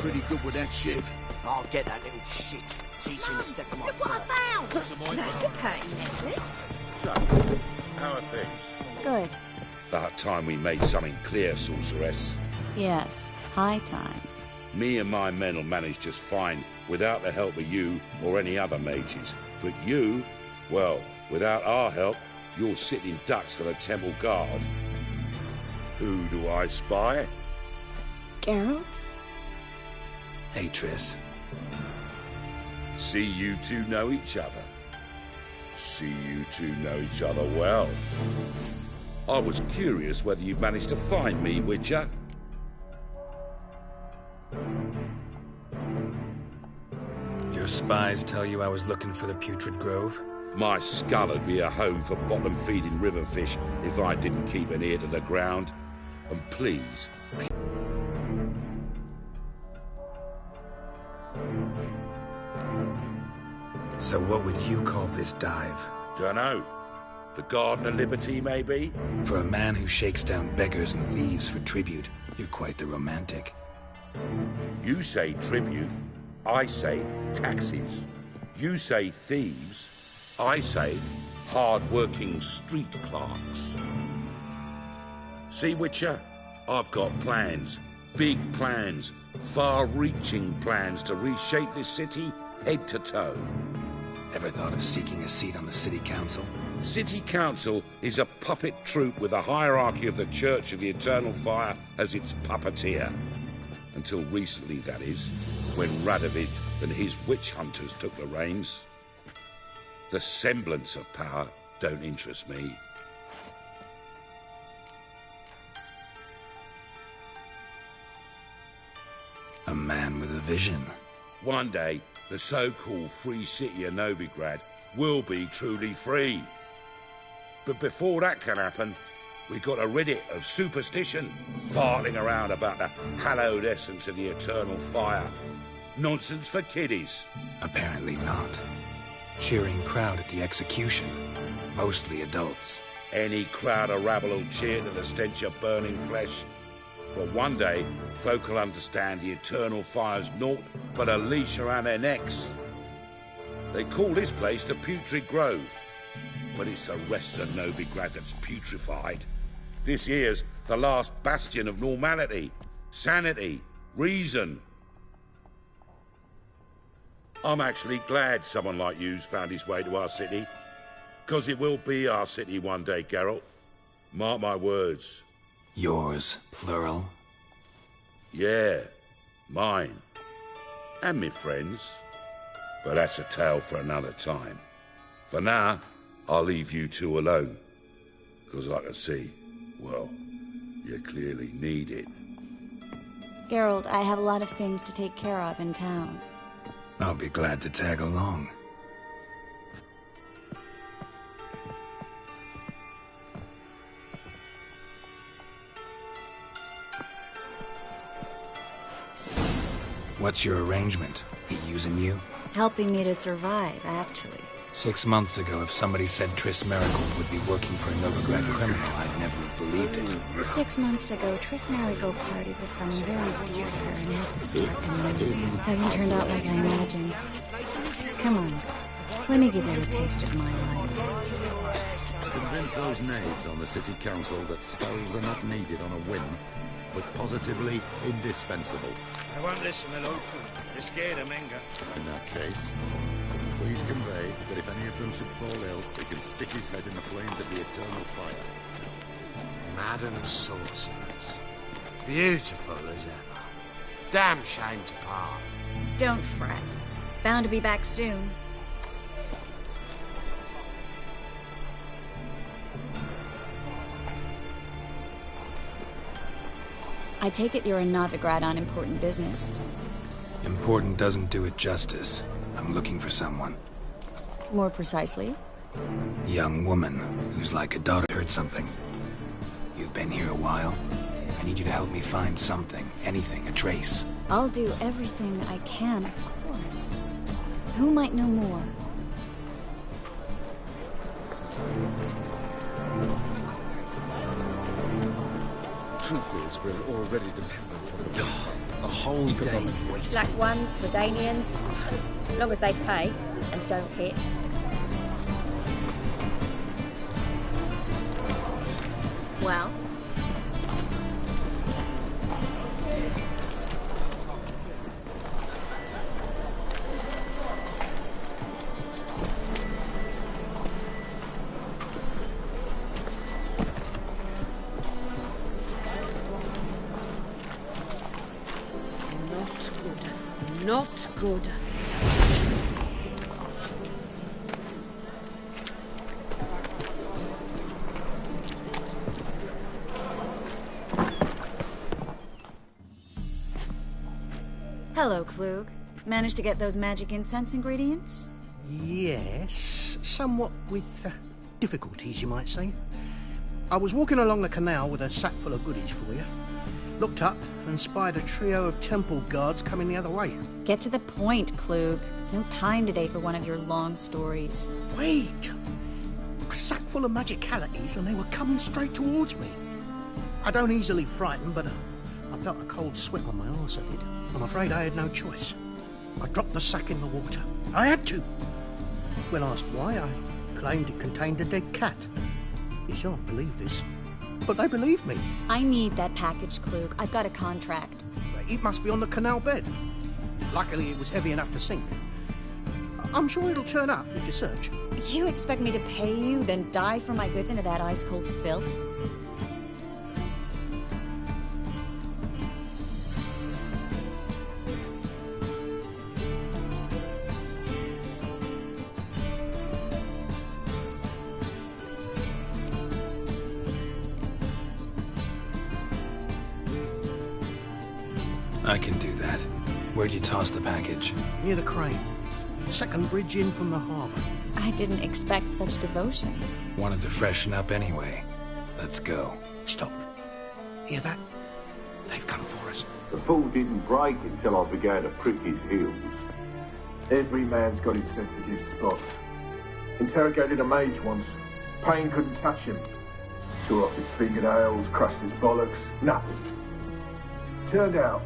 pretty good with that shiv. I'll get that little shit. Teach him a step of my Look what I found! That's a party necklace. So, how are things? Good. About time we made something clear, sorceress. Yes, high time. Me and my men will manage just fine without the help of you or any other mages. But you, well, without our help, you're sitting ducks for the temple guard. Who do I spy? Geralt? Hey, Triss. See you two know each other. See you two know each other well. I was curious whether you managed to find me, Witcher. Your spies tell you I was looking for the Putrid Grove? My skull would be a home for bottom-feeding river fish if I didn't keep an ear to the ground. And please... So what would you call this dive? Dunno. The Garden of Liberty, maybe? For a man who shakes down beggars and thieves for tribute, you're quite the romantic. You say tribute, I say taxes. You say thieves, I say hard-working street clerks. See, Witcher? I've got plans. Big plans. Far-reaching plans to reshape this city head to toe. Ever thought of seeking a seat on the city council? City Council is a puppet troupe with a hierarchy of the Church of the Eternal Fire as its puppeteer. Until recently, that is, when Radovid and his witch hunters took the reins. The semblance of power don't interest me. A man with a vision. One day, the so-called free city of Novigrad will be truly free. But before that can happen, we got to rid it of superstition, farting around about the hallowed essence of the eternal fire. Nonsense for kiddies. Apparently not. Cheering crowd at the execution. Mostly adults. Any crowd of rabble will cheer to the stench of burning flesh. But one day, folk will understand the eternal fire's naught but a leash around their necks. They call this place the Putrid Grove, but it's the rest of Novigrad that's putrefied. This here's the last bastion of normality, sanity, reason. I'm actually glad someone like you's found his way to our city, 'cause it will be our city one day, Geralt. Mark my words. Yours, plural? Yeah, mine. And me friends. But that's a tale for another time. For now, I'll leave you two alone. 'Cause I can see, well, you clearly need it. Geralt, I have a lot of things to take care of in town. I'll be glad to tag along. What's your arrangement? He using you? Helping me to survive, actually. 6 months ago, if somebody said Triss Marigold would be working for a Novigrad criminal, I'd never have believed it. 6 months ago, Triss Marigold partied with someone very dear to her and had to start anew. Hasn't turned out like I imagined. Come on, let me give you a taste of my life. Convince those knaves on the city council that spells are not needed on a whim, but positively indispensable. I won't listen, my lord. They're scared of Menga. In that case, please convey that if any of them should fall ill, he can stick his head in the flames of the eternal fire. Madam Sorceress. Beautiful as ever. Damn shame to part. Don't fret. Bound to be back soon. I take it you're in Novigrad on important business. Important doesn't do it justice. I'm looking for someone. More precisely? Young woman who's like a daughter. Heard something. You've been here a while. I need you to help me find something, anything, a trace. I'll do everything I can, of course. Who might know more? Truth is, we're already dependent on the whole day wasted. Black ones, Redanians, as long as they pay and don't hit. Well? Not good. Hello, Klug. Managed to get those magic incense ingredients? Yes, somewhat with difficulties, you might say. I was walking along the canal with a sack full of goodies for you. Looked up and spied a trio of temple guards coming the other way. Get to the point, Klug. No time today for one of your long stories. Wait! A sack full of magicalities and they were coming straight towards me. I don't easily frighten, but I felt a cold sweat on my arse, I did. I'm afraid I had no choice. I dropped the sack in the water. I had to. When asked why, I claimed it contained a dead cat. You shan't believe this, but they believed me. I need that package, Klug. I've got a contract. It must be on the canal bed. Luckily, it was heavy enough to sink. I'm sure it'll turn up if you search. You expect me to pay you, then dive for my goods into that ice-cold filth? I can do that. Where'd you toss the package? Near the crane. Second bridge in from the harbour. I didn't expect such devotion. Wanted to freshen up anyway. Let's go. Stop. Hear that? They've come for us. The fall didn't break until I began to prick his heels. Every man's got his sensitive spots. Interrogated a mage once. Pain couldn't touch him. Tore off his fingernails, crushed his bollocks, nothing. Turned out,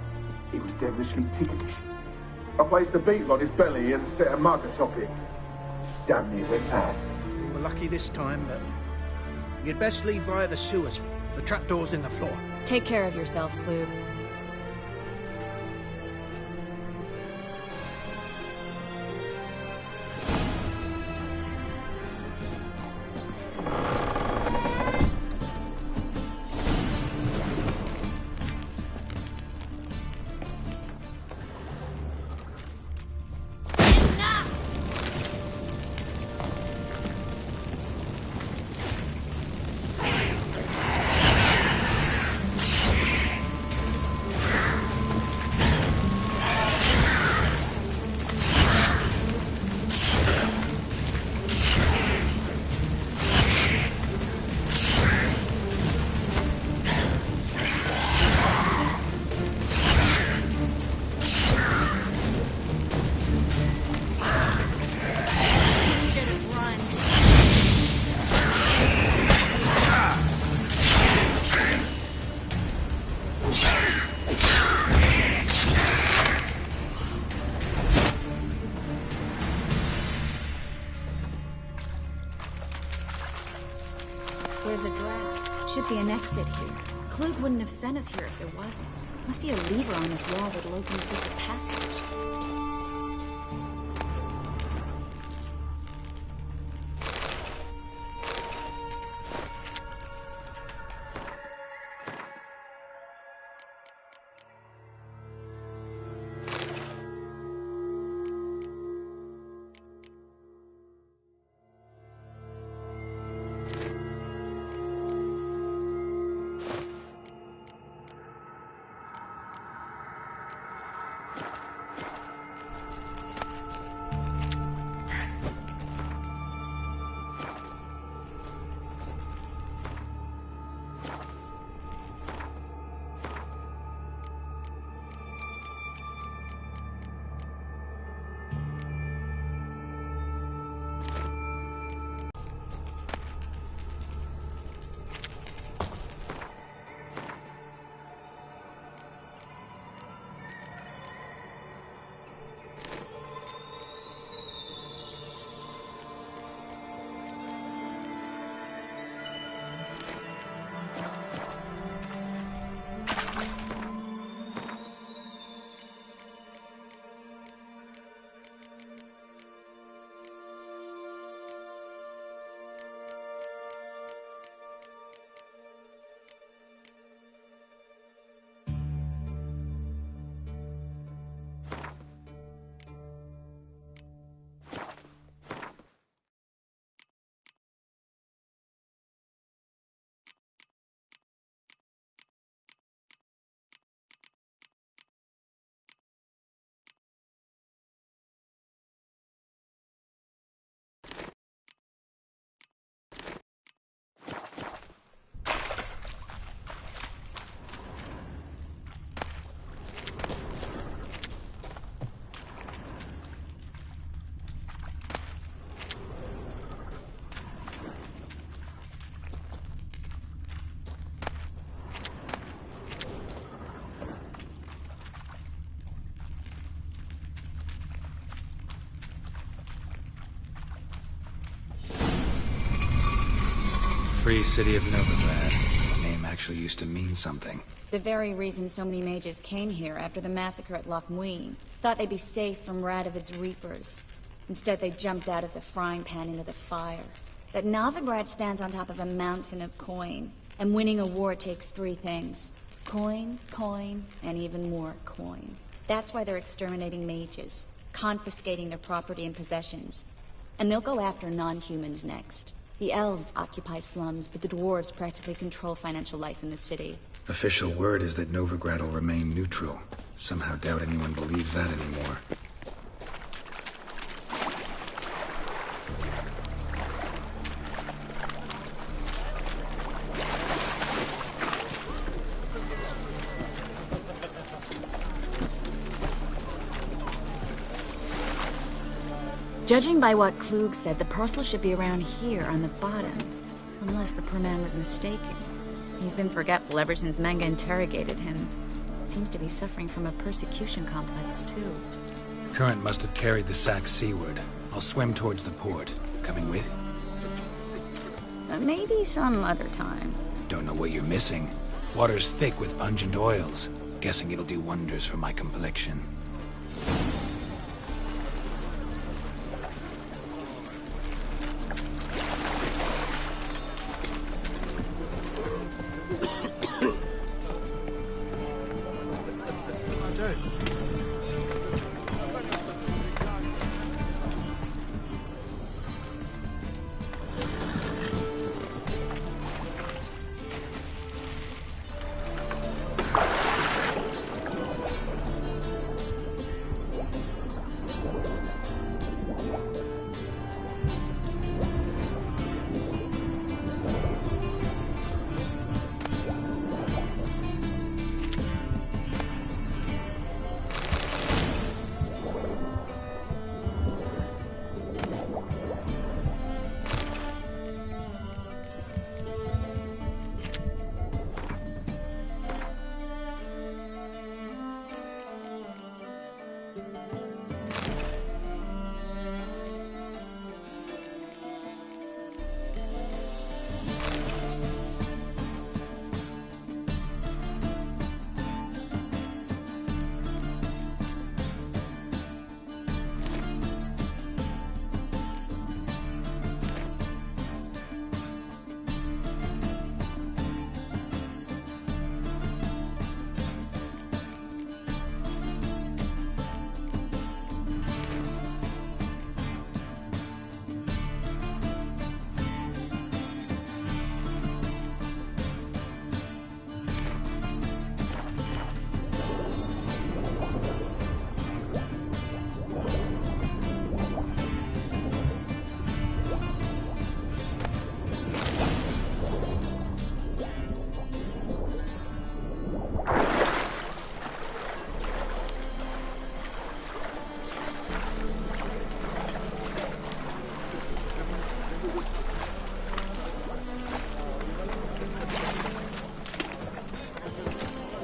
he was devilishly ticklish. I placed a beetle on his belly and set a mug atop it. Damn near went mad. We were lucky this time, but you'd best leave via the sewers. The trapdoor's in the floor. Take care of yourself, Klug. There's a draft. Should be an exit here. Klug wouldn't have sent us here if there wasn't. Must be a lever on this wall that'll open the secret passage. free city of Novigrad. The name actually used to mean something. The very reason so many mages came here after the massacre at Loch Muin. Thought they'd be safe from Radovid's reapers. Instead, they jumped out of the frying pan into the fire. But Novigrad stands on top of a mountain of coin. And winning a war takes three things. Coin, coin, and even more coin. That's why they're exterminating mages, confiscating their property and possessions. And they'll go after non-humans next. The elves occupy slums, but the dwarves practically control financial life in the city. Official word is that Novigrad will remain neutral. Somehow doubt anyone believes that anymore. Judging by what Klug said, the parcel should be around here on the bottom. Unless the poor man was mistaken. He's been forgetful ever since Manga interrogated him. Seems to be suffering from a persecution complex, too. Current must have carried the sack seaward. I'll swim towards the port. Coming with? Maybe some other time. Don't know what you're missing. Water's thick with pungent oils. Guessing it'll do wonders for my complexion.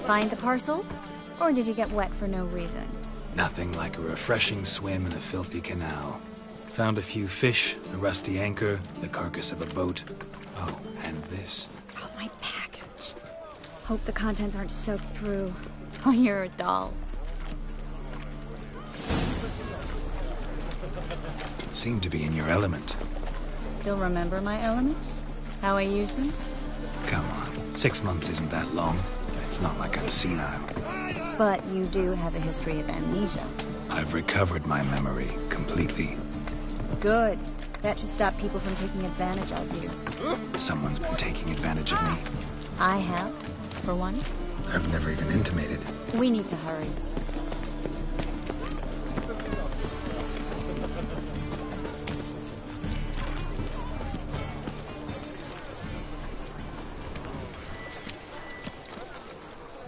Find the parcel? Or did you get wet for no reason? Nothing like a refreshing swim in a filthy canal. Found a few fish, a rusty anchor, the carcass of a boat. Oh, and this. Oh, my package. Hope the contents aren't soaked through. Oh, you're a doll. Seem to be in your element. Still remember my elements? How I use them? Come on, 6 months isn't that long. It's not like I'm senile. But you do have a history of amnesia. I've recovered my memory completely. Good. That should stop people from taking advantage of you. Someone's been taking advantage of me. I have, for one. I've never even intimated. We need to hurry.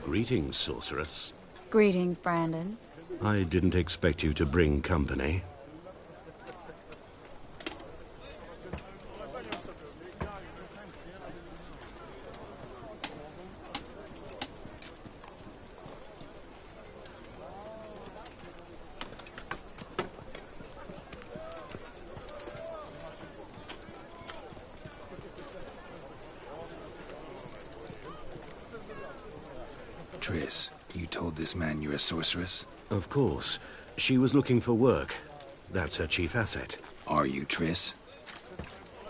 Greetings, sorceress. Greetings, Brandon. I didn't expect you to bring company. Triss, you told this man you're a sorceress? Of course. She was looking for work. That's her chief asset. Are you, Triss?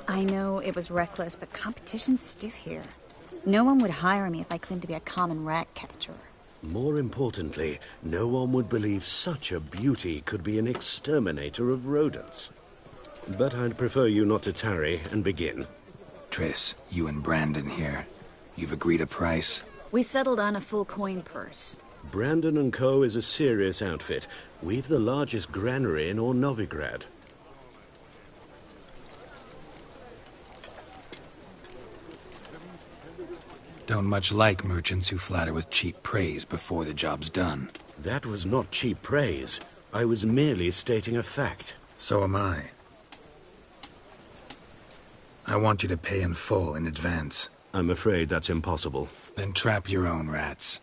I know it was reckless, but competition's stiff here. No one would hire me if I claimed to be a common rat catcher. More importantly, no one would believe such a beauty could be an exterminator of rodents. But I'd prefer you not to tarry and begin. Triss, you and Brandon here. You've agreed a price? We settled on a full coin purse. Brandon & Co. is a serious outfit. We've the largest granary in all Novigrad. Don't much like merchants who flatter with cheap praise before the job's done. That was not cheap praise. I was merely stating a fact. So am I. I want you to pay in full in advance. I'm afraid that's impossible. Then trap your own rats.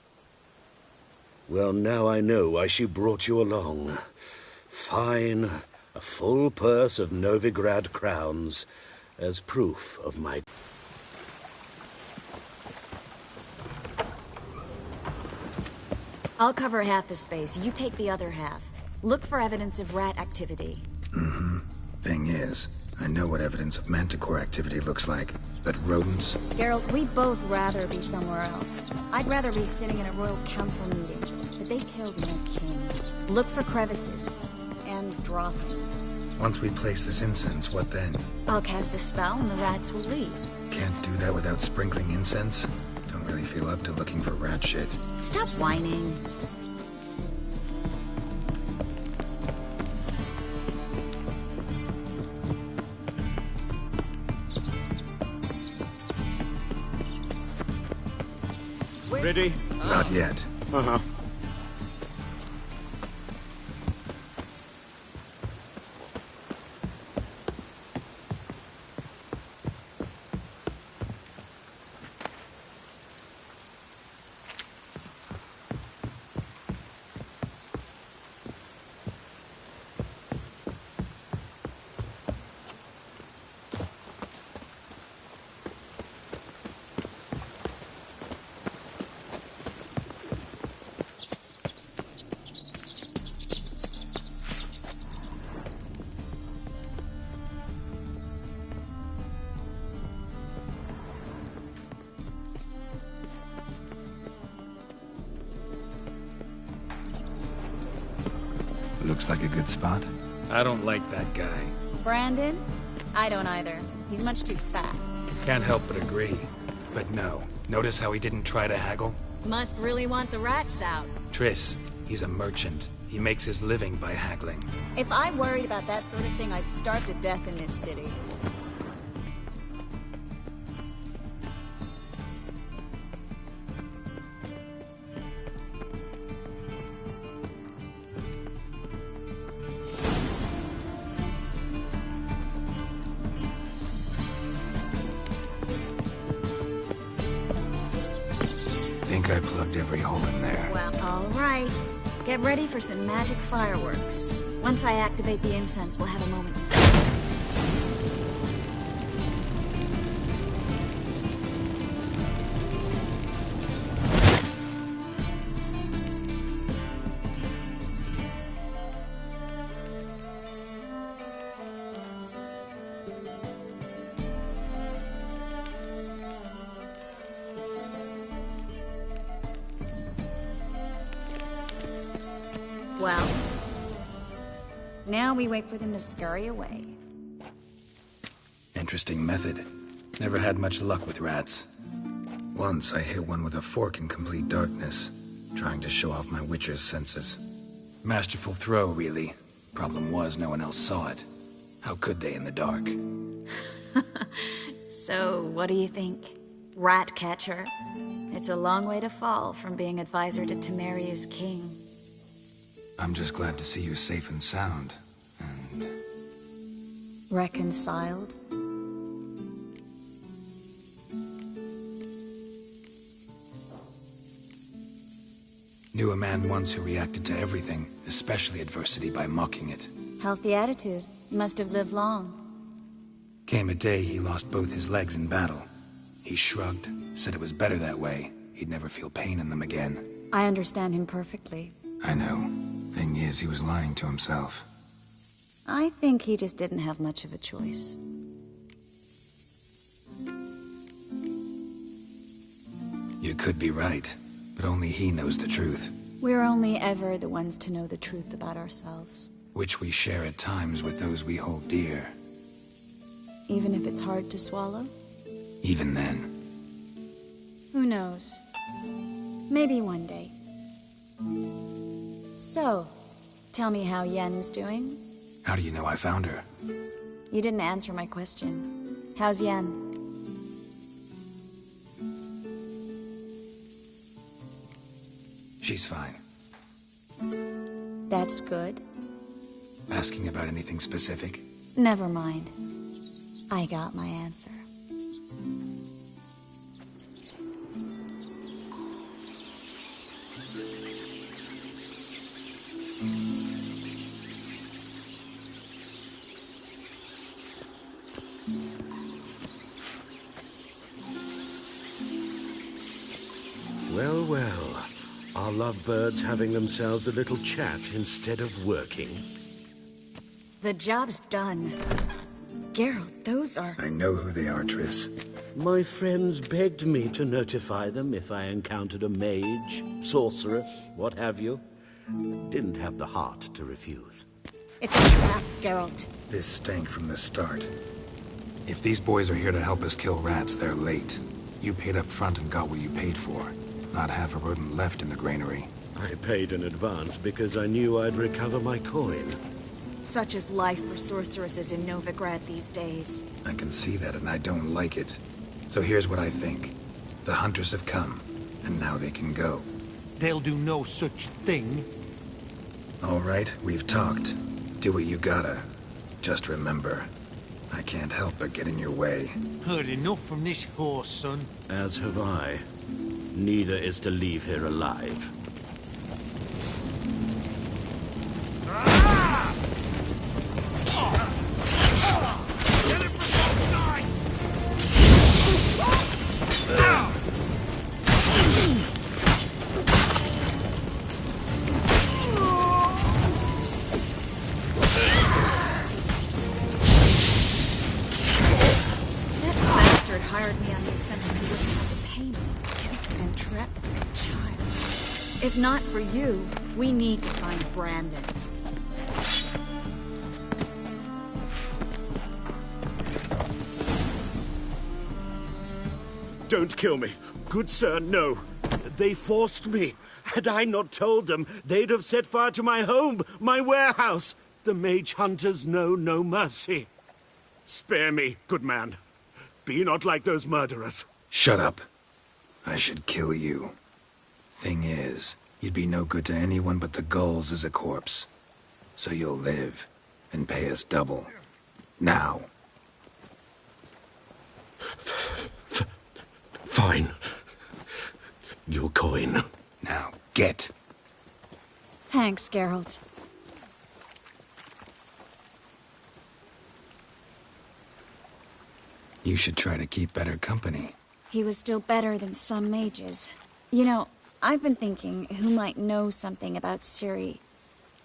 Well, now I know why she brought you along. Fine. A full purse of Novigrad crowns as proof of my... I'll cover half the space. You take the other half. Look for evidence of rat activity. Mm-hmm. Thing is, I know what evidence of manticore activity looks like, but rodents... Geralt, we'd both rather be somewhere else. I'd rather be sitting in a royal council meeting, but they killed no king. Look for crevices. And draw things. Once we place this incense, what then? I'll cast a spell and the rats will leave. Can't do that without sprinkling incense? Don't really feel up to looking for rat shit. Stop whining. Ready? Not yet. Uh-huh. Looks like a good spot. I don't like that guy. Brandon? I don't either. He's much too fat. Can't help but agree. But no. Notice how he didn't try to haggle? Must really want the rats out. Triss, he's a merchant. He makes his living by haggling. If I worried about that sort of thing, I'd starve to death in this city. Think I plugged every hole in there. Well, all right. Get ready for some magic fireworks. Once I activate the incense, we'll have a moment to talk. Well, now we wait for them to scurry away. Interesting method. Never had much luck with rats. Once I hit one with a fork in complete darkness, trying to show off my witcher's senses. Masterful throw, really. Problem was, no one else saw it. How could they in the dark? So, what do you think? Rat catcher? It's a long way to fall from being advisor to Temeria's king. I'm just glad to see you safe and sound, and... Reconciled? Knew a man once who reacted to everything, especially adversity, by mocking it. Healthy attitude. Must have lived long. Came a day he lost both his legs in battle. He shrugged, said it was better that way. He'd never feel pain in them again. I understand him perfectly. I know. Thing is, he was lying to himself. I think he just didn't have much of a choice. You could be right, but only he knows the truth. We're only ever the ones to know the truth about ourselves. Which we share at times with those we hold dear. Even if it's hard to swallow? Even then. Who knows? Maybe one day. So, tell me how Yen's doing? How do you know I found her? You didn't answer my question. How's Yen? She's fine. That's good. Asking about anything specific? Never mind. I got my answer. Well, well. Are lovebirds having themselves a little chat instead of working? The job's done. Geralt, those are... I know who they are, Triss. My friends begged me to notify them if I encountered a mage, sorceress, what have you. Didn't have the heart to refuse. It's a trap, Geralt. This stank from the start. If these boys are here to help us kill rats, they're late. You paid up front and got what you paid for. Not half a rodent left in the granary. I paid in advance because I knew I'd recover my coin. Such is life for sorceresses in Novigrad these days. I can see that, and I don't like it. So here's what I think. The hunters have come, and now they can go. They'll do no such thing. All right, we've talked. Do what you gotta. Just remember, I can't help but get in your way. Heard enough from this horse, son. As have I. Neither is to leave here alive. If not for you, we need to find Brandon. Don't kill me. Good sir, no. They forced me. Had I not told them, they'd have set fire to my home, my warehouse. The mage hunters know no mercy. Spare me, good man. Be not like those murderers. Shut up. I should kill you. Thing is, you'd be no good to anyone but the gulls as a corpse. So you'll live, and pay us double. Now. Fine. Your coin. Now, get. Thanks, Geralt. You should try to keep better company. He was still better than some mages. You know, I've been thinking who might know something about Ciri.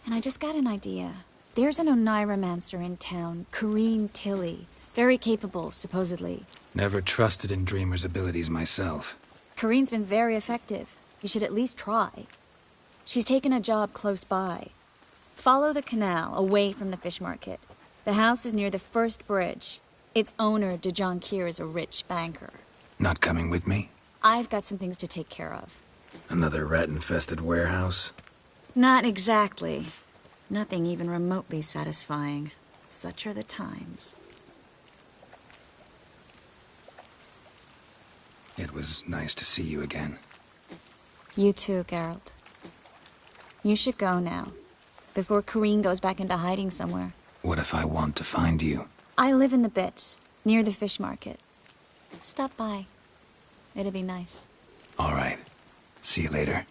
And I just got an idea. There's an Oneiromancer in town, Corrine Tilly. Very capable, supposedly. Never trusted in Dreamer's abilities myself. Corrine's been very effective. You should at least try. She's taken a job close by. Follow the canal, away from the fish market. The house is near the first bridge. Its owner, de Jonkir, is a rich banker. Not coming with me? I've got some things to take care of. Another rat-infested warehouse? Not exactly. Nothing even remotely satisfying. Such are the times. It was nice to see you again. You too, Geralt. You should go now, before Corrine goes back into hiding somewhere. What if I want to find you? I live in the Bits, near the fish market. Stop by. It'll be nice. All right. See you later.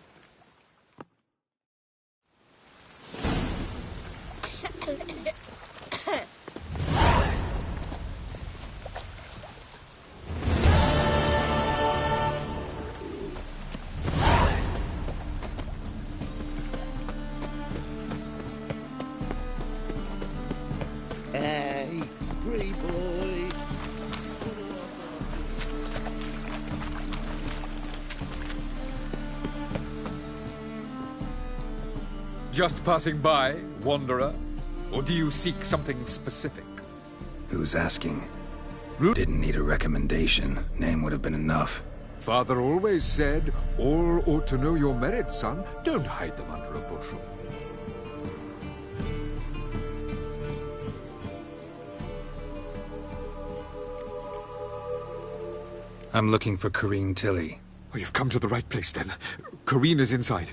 just passing by, wanderer? Or do you seek something specific? Who's asking? Didn't need a recommendation. Name would have been enough. Father always said, all ought to know your merits, son. Don't hide them under a bushel. I'm looking for Corrine Tilly. Oh, you've come to the right place, then. Corrine is inside.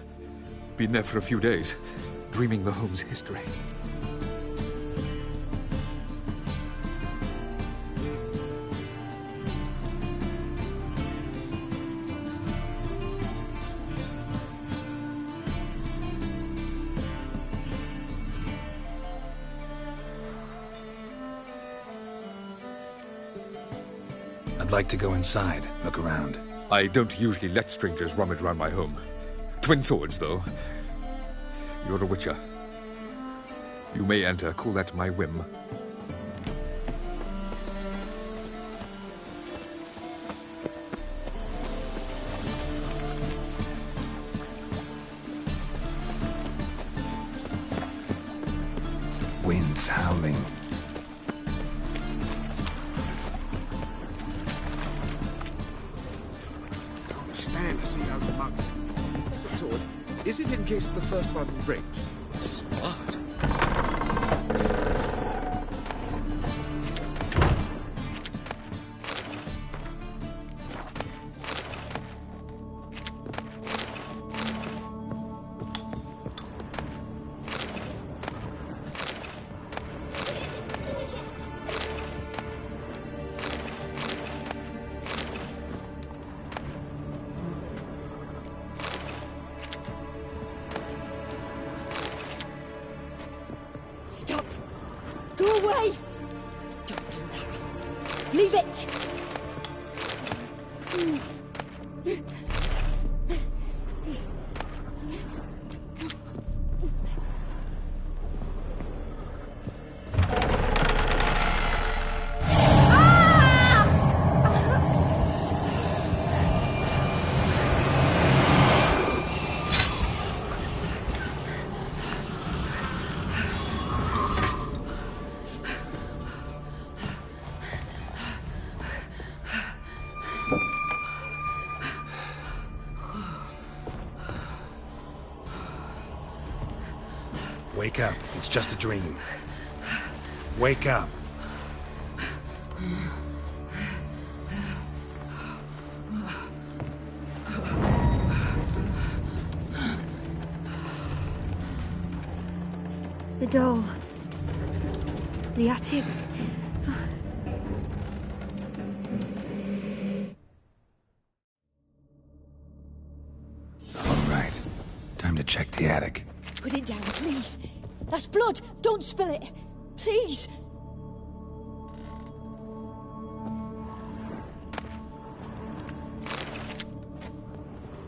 Been there for a few days, dreaming the home's history. I'd like to go inside, look around. I don't usually let strangers rummage around my home. Twin swords, though. You're a witcher. You may enter, call that my whim. Wind's howling. Stand to see those mugs. Sword, is it in case the first one breaks? Smart. Stop! Go away! Don't do that. Leave it! Wake up. It's just a dream. Wake up. The door. The attic. All right. Time to check the attic. Put it down, please. That's blood. Don't spill it. Please.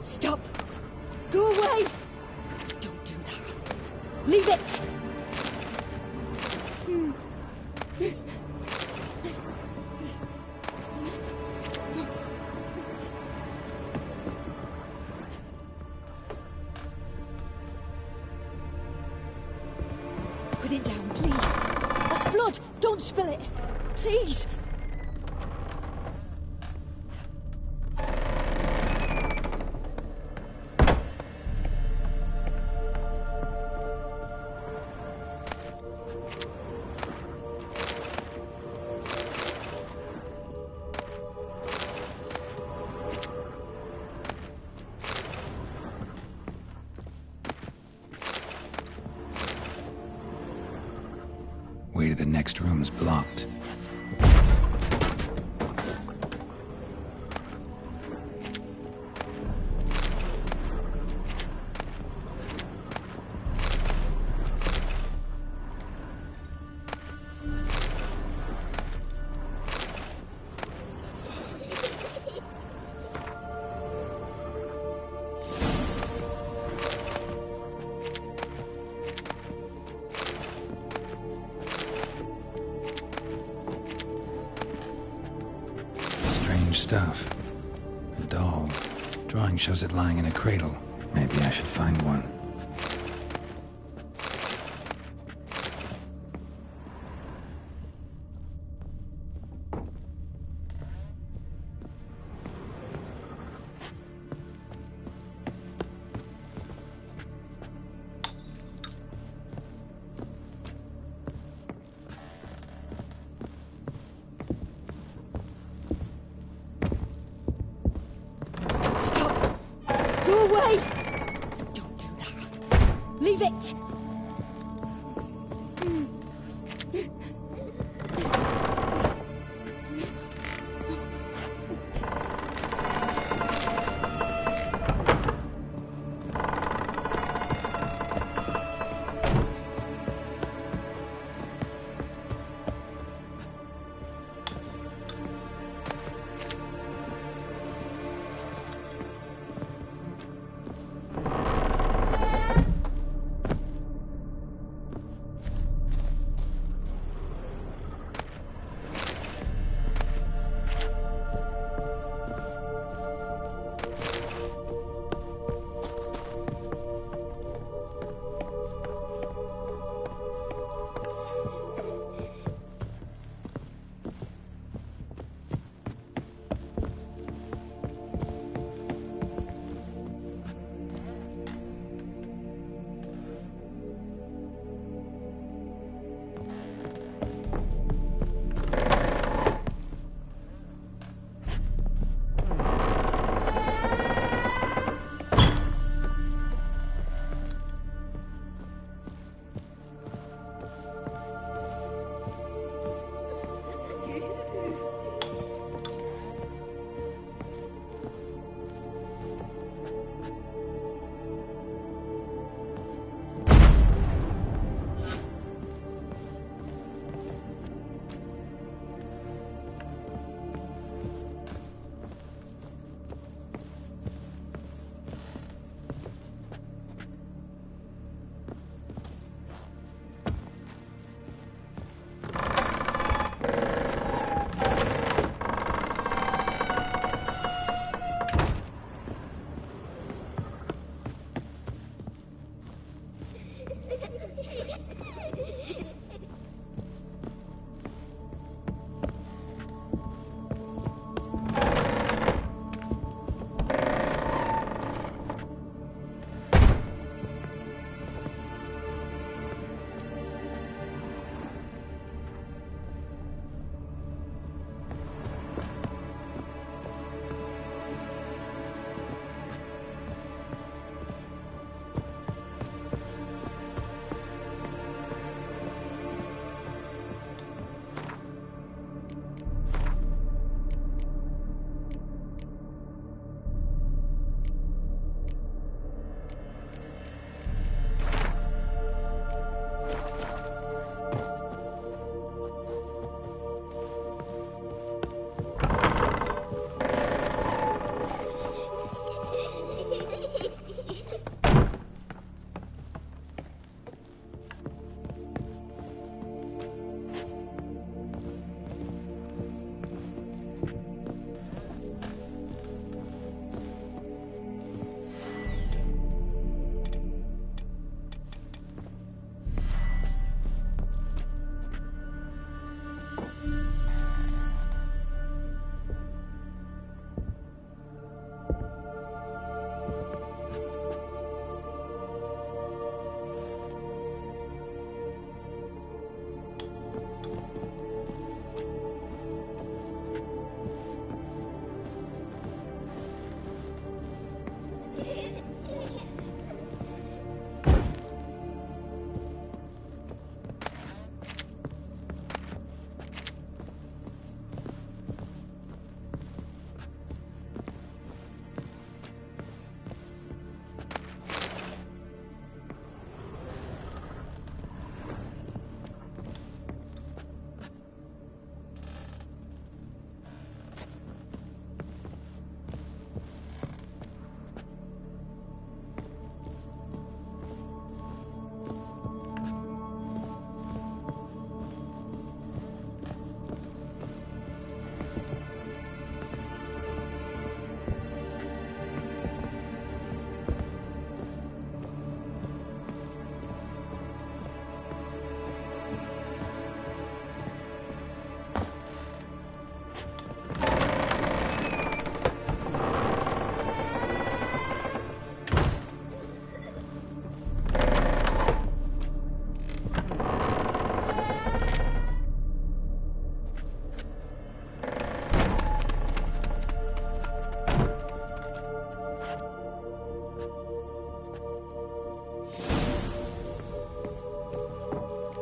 Stop. Go away. Don't do that. Leave it. Put it down, please. That's blood. Don't spill it. Please. Way to the next room's blocked. Stuff. A doll. Drawing shows it lying in a cradle. Maybe I should find one. it.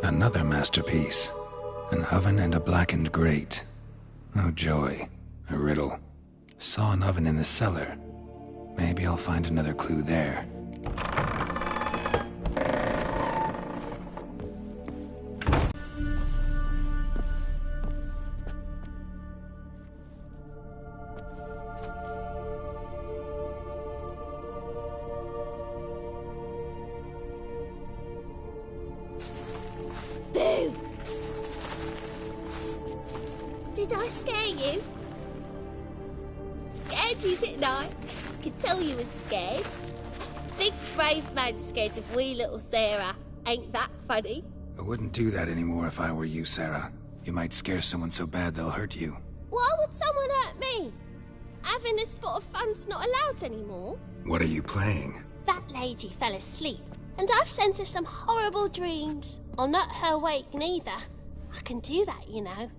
Another masterpiece. An oven and a blackened grate. Oh joy. A riddle. Saw an oven in the cellar. Maybe I'll find another clue there. Boo! Did I scare you? Scared you, didn't I? I could tell you was scared. Big brave man scared of wee little Sarah. Ain't that funny? I wouldn't do that anymore if I were you, Sarah. You might scare someone so bad they'll hurt you. Why would someone hurt me? Having a spot of fun's not allowed anymore. What are you playing? That lady fell asleep, and I've sent her some horrible dreams. I'll not her wake neither. I can do that, you know.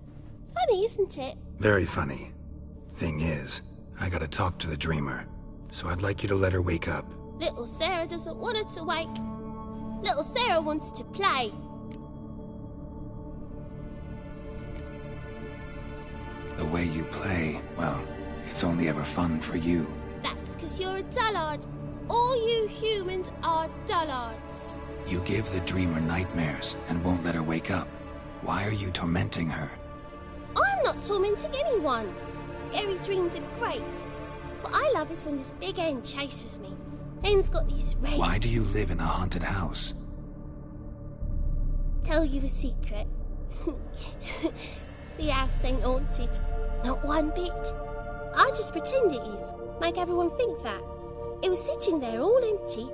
Funny, isn't it? Very funny. Thing is, I gotta talk to the dreamer, so I'd like you to let her wake up. Little Sarah doesn't want her to wake. Little Sarah wants to play. The way you play, well, it's only ever fun for you. That's because you're a dullard. All you humans are dullards. You give the dreamer nightmares and won't let her wake up. Why are you tormenting her? I'm not tormenting anyone. Scary dreams are great. What I love is when this big hen chases me. Hen's got these red... Why do you live in a haunted house? Tell you a secret. The house ain't haunted. Not one bit. I just pretend it is. Make everyone think that. It was sitting there all empty,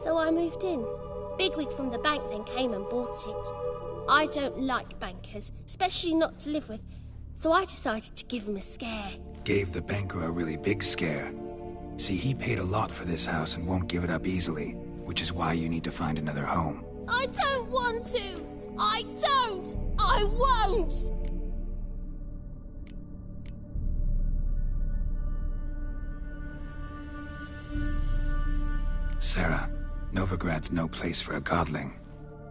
so I moved in. Bigwig from the bank then came and bought it. I don't like bankers, especially not to live with, so I decided to give him a scare. Gave the banker a really big scare. See, he paid a lot for this house and won't give it up easily, which is why you need to find another home. I don't want to! I don't! I won't! Sarah, Novigrad's no place for a godling.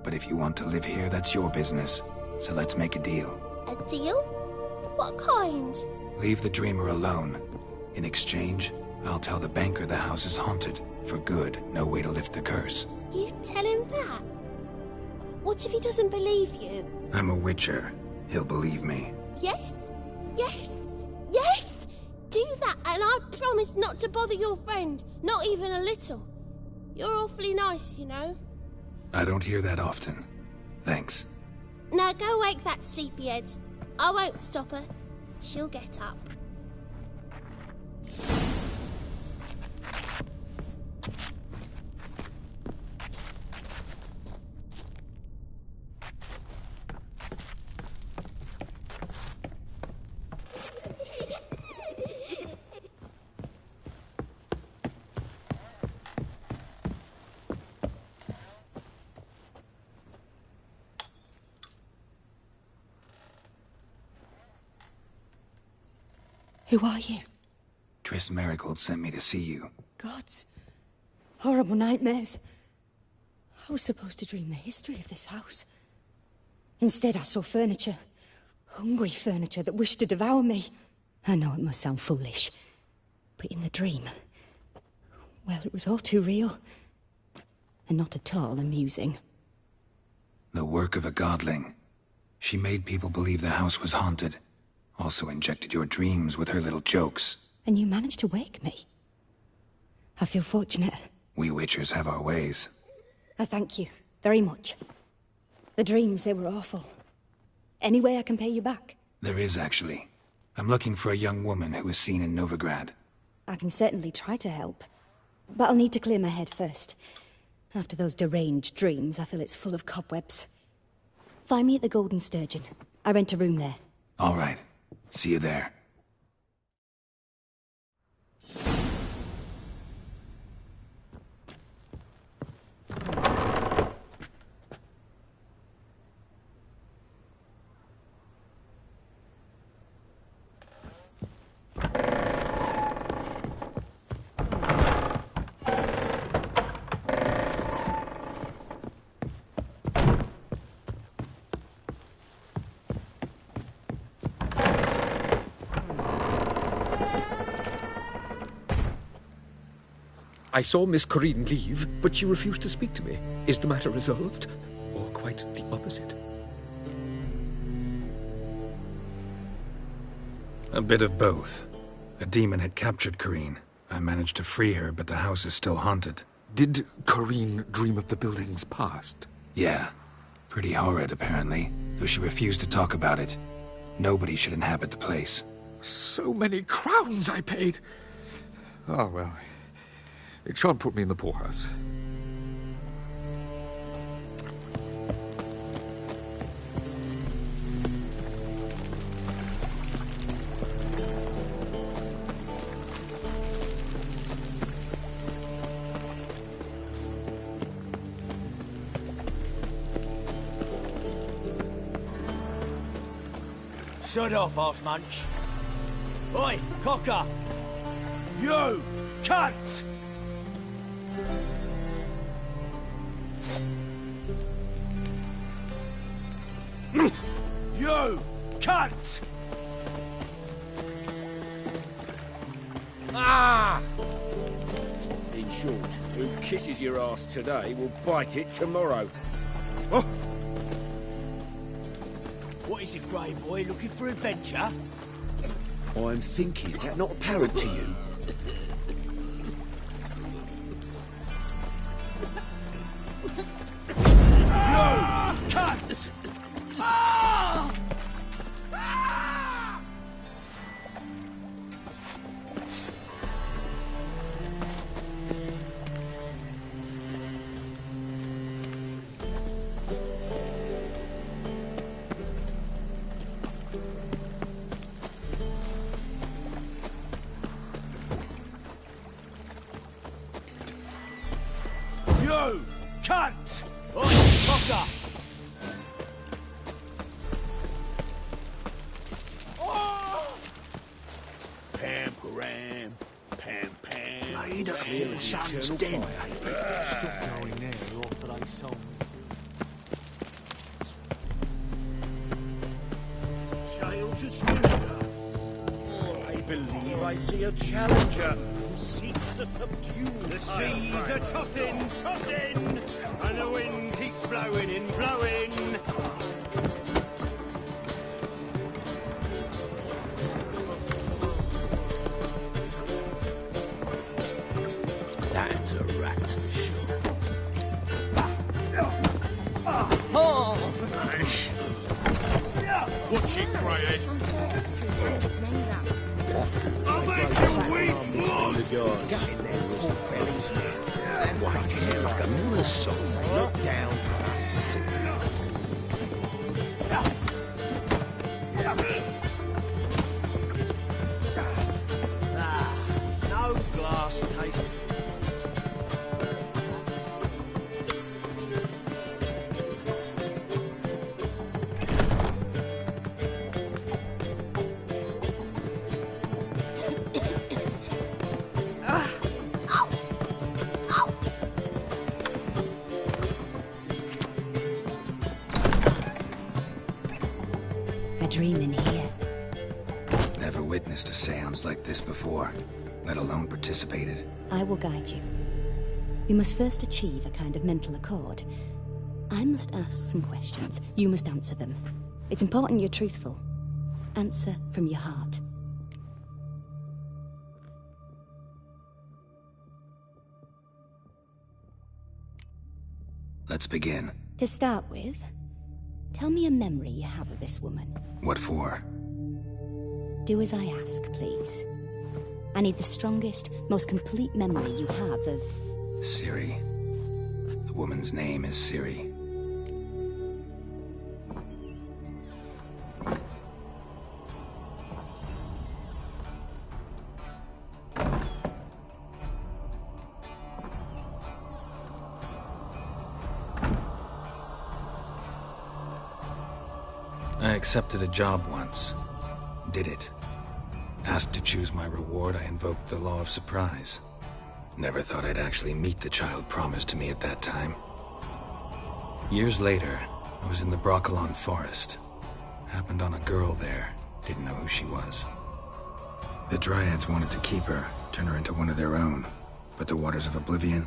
But if you want to live here, that's your business. So let's make a deal. A deal? What kind? Leave the dreamer alone. In exchange, I'll tell the banker the house is haunted. For good, no way to lift the curse. You tell him that? What if he doesn't believe you? I'm a witcher. He'll believe me. Yes? Yes? Yes! Do that, and I promise not to bother your friend. Not even a little. You're awfully nice, you know. I don't hear that often. Thanks. Now go wake that sleepyhead. I won't stop her. She'll get up. Who are you? Triss Marigold sent me to see you. Gods. Horrible nightmares. I was supposed to dream the history of this house. Instead, I saw furniture. Hungry furniture that wished to devour me. I know it must sound foolish, but in the dream, well, it was all too real. And not at all amusing. The work of a godling. She made people believe the house was haunted. Also injected your dreams with her little jokes. And you managed to wake me. I feel fortunate. We witchers have our ways. I thank you very much. The dreams, they were awful. Any way I can pay you back? There is, actually. I'm looking for a young woman who was seen in Novigrad. I can certainly try to help. But I'll need to clear my head first. After those deranged dreams, I feel it's full of cobwebs. Find me at the Golden Sturgeon. I rent a room there. All right. See you there. I saw Miss Corinne leave, but she refused to speak to me. Is the matter resolved? Or quite the opposite? A bit of both. A demon had captured Corinne. I managed to free her, but the house is still haunted. Did Corinne dream of the building's past? Yeah. Pretty horrid, apparently, though she refused to talk about it. Nobody should inhabit the place. So many crowns I paid! Oh, well. It shan't put me in the poorhouse. Shut off, Horse Munch. Oi, Cocker! You cunt! You cunt! Ah! In short, who kisses your ass today will bite it tomorrow. Oh. What is it, Grey Boy? Looking for adventure? I'm thinking that not apparent to you. You cunt! Ah! Ah! You cunt! Oi, Cocker! Pam, param, pam, pam. Laid up Clear the as sun's eternal dead, fire. Stop going there after they sold me. Sail to Skilda. Oh, I believe I see a challenger who seeks to subdue The seas are tossing, tossing, and the wind keeps blowing and blowing. That's a rat for sure. Watch it, Greyhead. I'll make you weep, blood! Of yours. Get in there, poor fellas. White hair like a miller's son. Look down. No glass taste. A dream in here. Never witnessed a seance like this before, let alone participated. I will guide you. You must first achieve a kind of mental accord. I must ask some questions. You must answer them. It's important you're truthful. Answer from your heart. Let's begin. To start with, tell me a memory you have of this woman. What for? Do as I ask, please. I need the strongest, most complete memory you have of... Ciri. The woman's name is Ciri. I accepted a job once. Did it. Asked to choose my reward, I invoked the law of surprise. Never thought I'd actually meet the child promised to me at that time. Years later, I was in the Broccolon forest. Happened on a girl there. Didn't know who she was. The Dryads wanted to keep her, turn her into one of their own. But the waters of oblivion,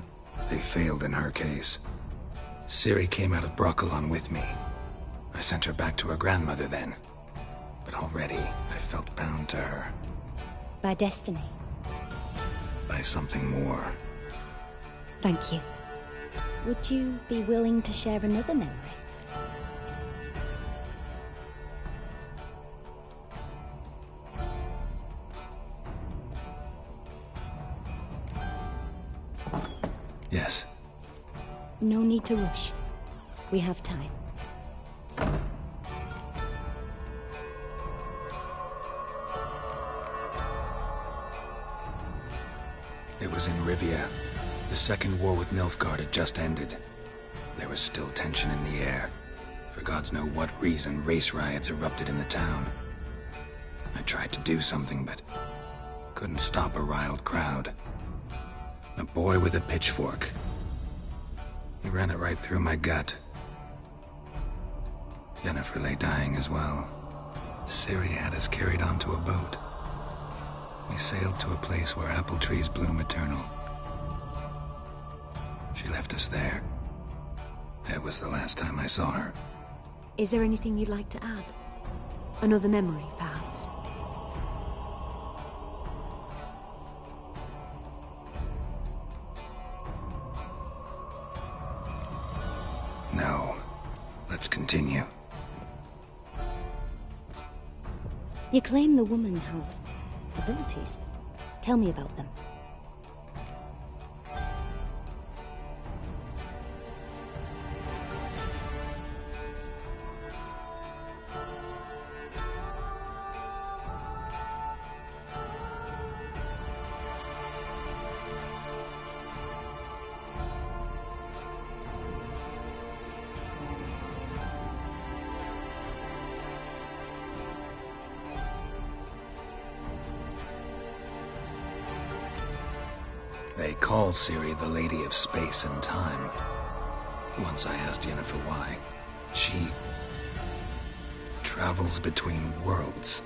they failed in her case. Ciri came out of Broccolon with me. I sent her back to her grandmother then. But already, I felt bound to her. By destiny. By something more. Thank you. Would you be willing to share another memory? Yes. No need to rush. We have time. It was in Rivia. The second war with Nilfgaard had just ended. There was still tension in the air. For gods know what reason, race riots erupted in the town. I tried to do something, but couldn't stop a riled crowd. A boy with a pitchfork. He ran it right through my gut. Yennefer lay dying as well. Ciri had us carried onto a boat. We sailed to a place where apple trees bloom eternal. She left us there. That was the last time I saw her. Is there anything you'd like to add? Another memory, perhaps? No. Let's continue. You claim the woman has abilities. Tell me about them. They call Ciri the Lady of Space and Time. Once I asked Yennefer why. She travels between worlds.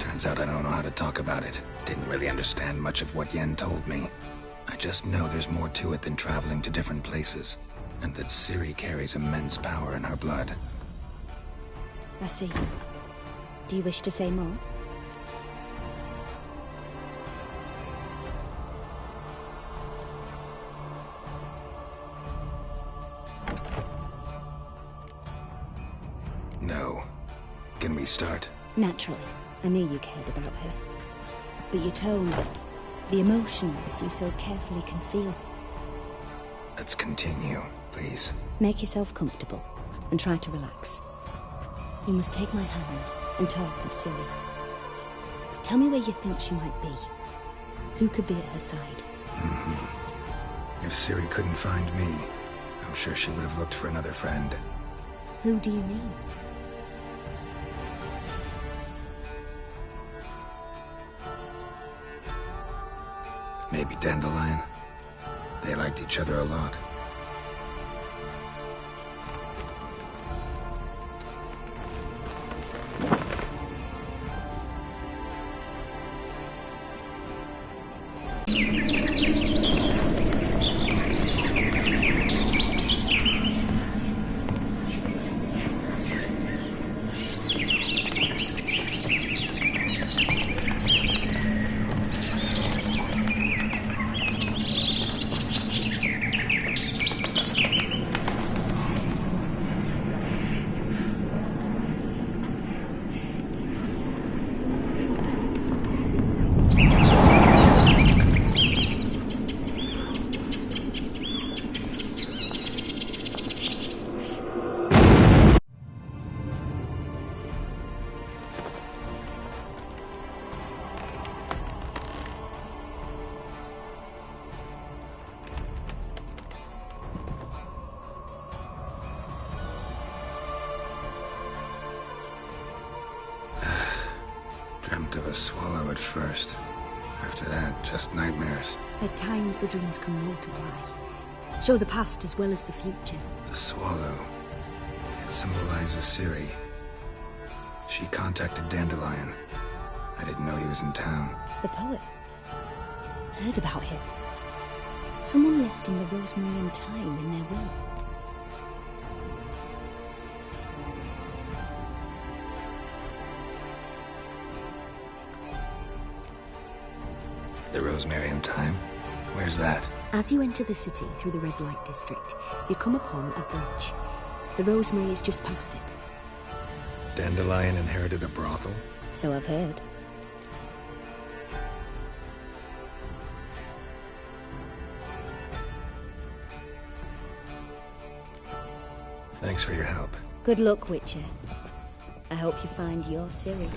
Turns out I don't know how to talk about it. Didn't really understand much of what Yen told me. I just know there's more to it than traveling to different places, and that Ciri carries immense power in her blood. I see. Do you wish to say more? No. Can we start? Naturally. I knew you cared about her. But your tone, the emotions you so carefully conceal. Let's continue, please. Make yourself comfortable and try to relax. You must take my hand and talk of Ciri. Tell me where you think she might be. Who could be at her side? If Ciri couldn't find me, I'm sure she would have looked for another friend. Who do you mean? Maybe Dandelion. They liked each other a lot. Dreamt of a swallow at first. After that, just nightmares. At times the dreams can multiply. Show the past as well as the future. The swallow. It symbolizes Ciri. She contacted Dandelion. I didn't know he was in town. The poet. heard about it. Someone left him the rosemary and thyme in their will. The rosemary and thyme? Where's that? As you enter the city through the red light district, you come upon a bridge. The rosemary is just past it. Dandelion inherited a brothel? So I've heard. Thanks for your help. Good luck, Witcher. I hope you find your Ciri.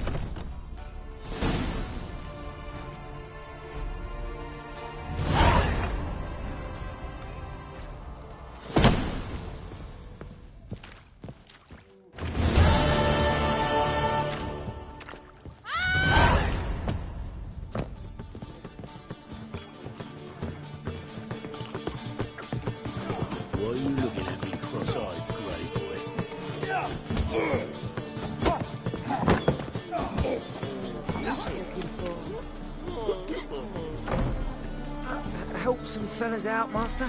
Why are you looking at me cross-eyed, grey boy? Help some fellas out, master.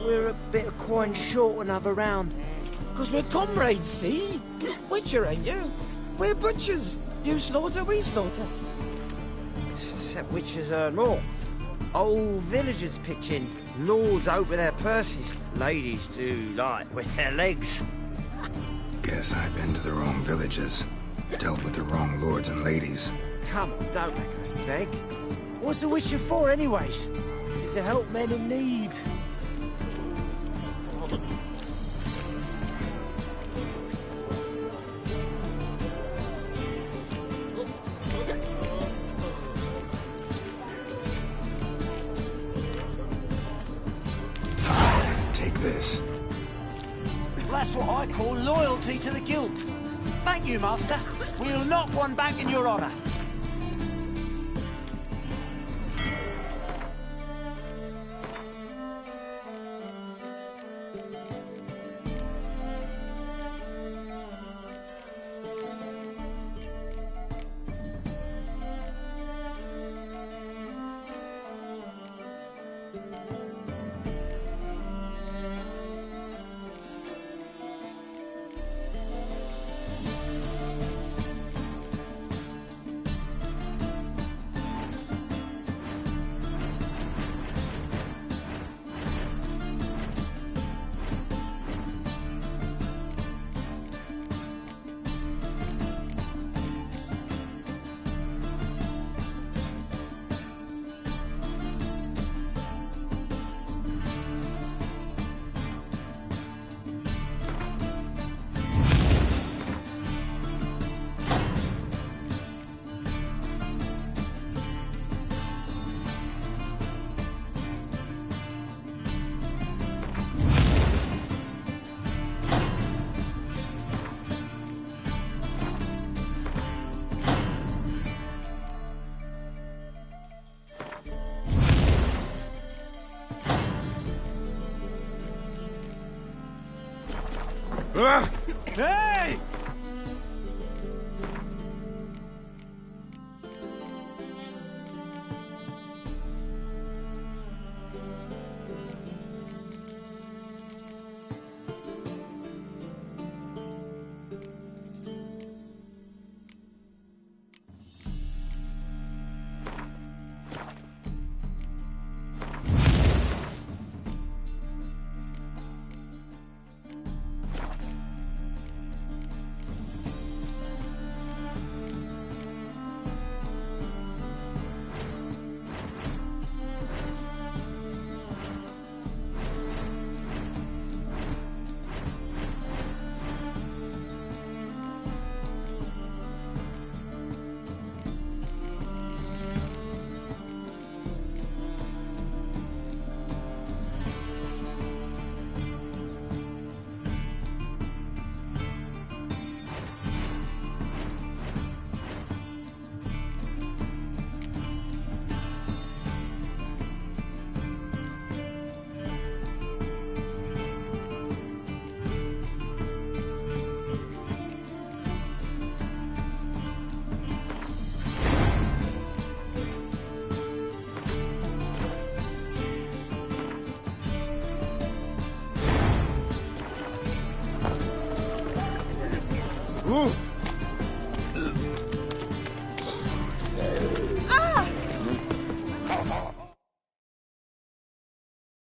We're a bit of coin short another round. 'Cause we're comrades, see? Witcher, ain't you? We're butchers. You slaughter, we slaughter. Except witches earn more. Old villagers pitch in. Lords out with their purses. Ladies do like with their legs. Guess I've been to the wrong villages. Dealt with the wrong lords and ladies. Come on, don't make us beg. What's the witcher for, anyways? It's to help men in need. Take this. That's what I call loyalty to the guild. Thank you, master. We'll knock one back in your honour. Hey! Ooh.